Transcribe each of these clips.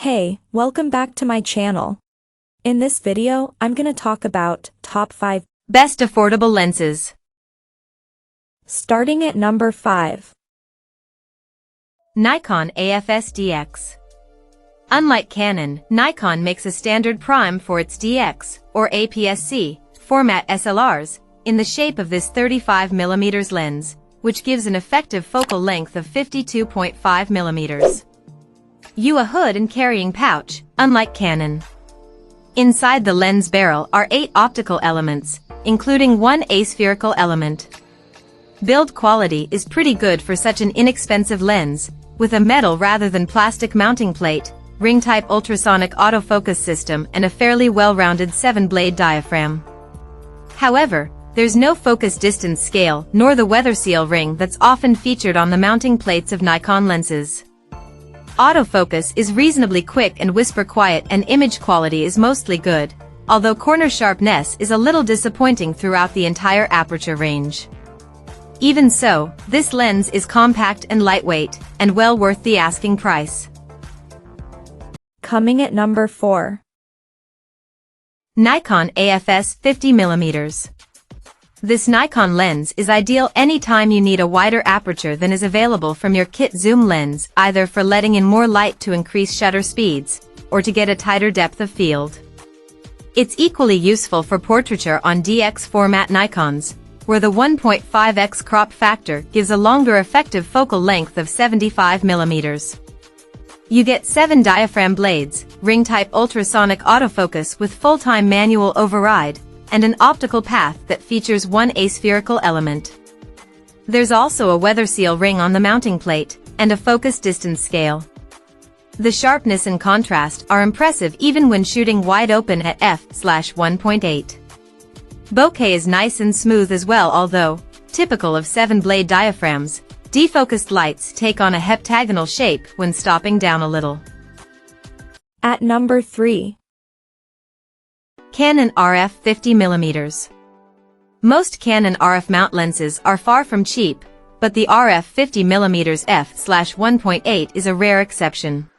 Hey, welcome back to my channel. In this video, I'm gonna talk about top 5 best affordable lenses. Starting at number 5. Nikon AFDX. Unlike Canon, Nikon makes a standard prime for its DX, or APS-C, format SLRs, in the shape of this 35mm lens, which gives an effective focal length of 52.5mm. A hood and carrying pouch, unlike Canon. Inside the lens barrel are 8 optical elements, including one aspherical element. Build quality is pretty good for such an inexpensive lens, with a metal rather than plastic mounting plate, ring-type ultrasonic autofocus system and a fairly well-rounded 7-blade diaphragm. However, there's no focus distance scale nor the weather seal ring that's often featured on the mounting plates of Nikon lenses. Autofocus is reasonably quick and whisper quiet, and image quality is mostly good, although corner sharpness is a little disappointing throughout the entire aperture range. Even so, this lens is compact and lightweight, and well worth the asking price. Coming at number 4. Nikon AF50mm. This Nikon lens is ideal anytime you need a wider aperture than is available from your kit zoom lens, either for letting in more light to increase shutter speeds, or to get a tighter depth of field. It's equally useful for portraiture on DX format Nikons, where the 1.5x crop factor gives a longer effective focal length of 75mm. You get 7 diaphragm blades, ring-type ultrasonic autofocus with full-time manual override, and an optical path that features one aspherical element. There's also a weather seal ring on the mounting plate, and a focus distance scale. The sharpness and contrast are impressive even when shooting wide open at f/1.8. Bokeh is nice and smooth as well, although, typical of 7-blade diaphragms, defocused lights take on a heptagonal shape when stopping down a little. At number 3. Canon RF50mm. Most Canon RF mount lenses are far from cheap, but the RF50mm f/1.8 is a rare exception.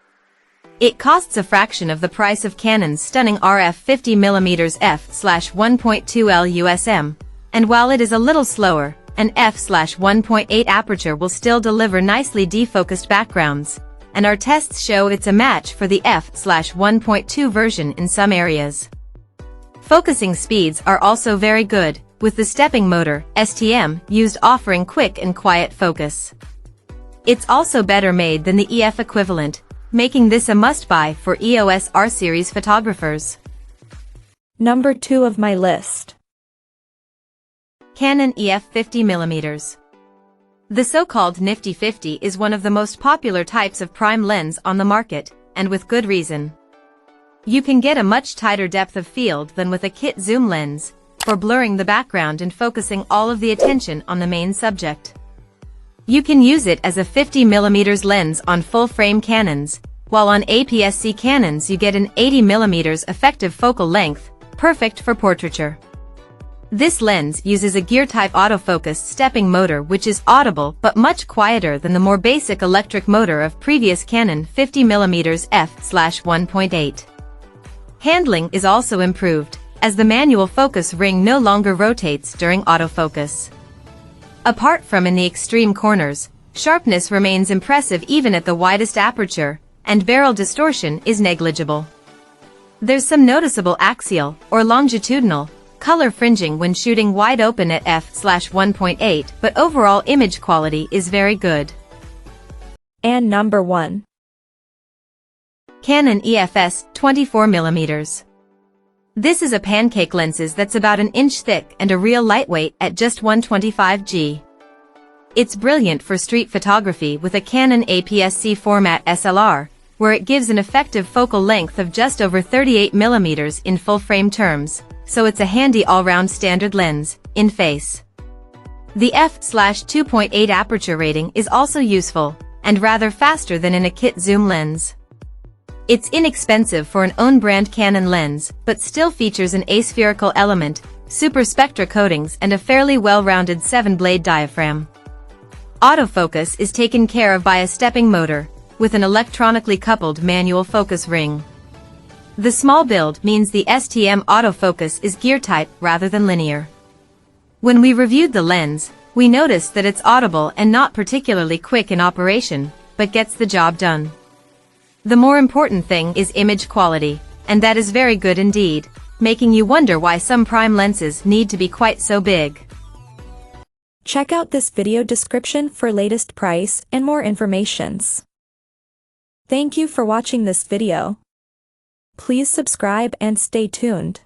It costs a fraction of the price of Canon's stunning RF50mm f/1.2L USM, and while it is a little slower, an f/1.8 aperture will still deliver nicely defocused backgrounds, and our tests show it's a match for the f/1.2 version in some areas. Focusing speeds are also very good, with the stepping motor, STM, used offering quick and quiet focus. It's also better made than the EF equivalent, making this a must-buy for EOS R-series photographers. Number 2 of my list. Canon EF50mm. The so-called Nifty 50 is one of the most popular types of prime lens on the market, and with good reason. You can get a much tighter depth of field than with a kit zoom lens, for blurring the background and focusing all of the attention on the main subject. You can use it as a 50mm lens on full-frame Canons, while on APS-C Canons you get an 80mm effective focal length, perfect for portraiture. This lens uses a gear-type autofocus stepping motor which is audible but much quieter than the more basic electric motor of previous Canon 50mm f/1.8. Handling is also improved, as the manual focus ring no longer rotates during autofocus. Apart from in the extreme corners, sharpness remains impressive even at the widest aperture, and barrel distortion is negligible. There's some noticeable axial, or longitudinal, color fringing when shooting wide open at f/1.8, but overall image quality is very good. And number 1. Canon EF 24mm. This is a pancake lens that's about an inch thick and a real lightweight at just 125G. It's brilliant for street photography with a Canon APS-C format SLR, where it gives an effective focal length of just over 38mm in full-frame terms, so it's a handy all-round standard lens, in face. The f/2.8 aperture rating is also useful, and rather faster than in a kit zoom lens. It's inexpensive for an own-brand Canon lens, but still features an aspherical element, super spectra coatings and a fairly well-rounded 7-blade diaphragm. Autofocus is taken care of by a stepping motor, with an electronically coupled manual focus ring. The small build means the STM autofocus is gear-type rather than linear. When we reviewed the lens, we noticed that it's audible and not particularly quick in operation, but gets the job done. The more important thing is image quality, and that is very good indeed, making you wonder why some prime lenses need to be quite so big. Check out this video description for latest price and more informations. Thank you for watching this video. Please subscribe and stay tuned.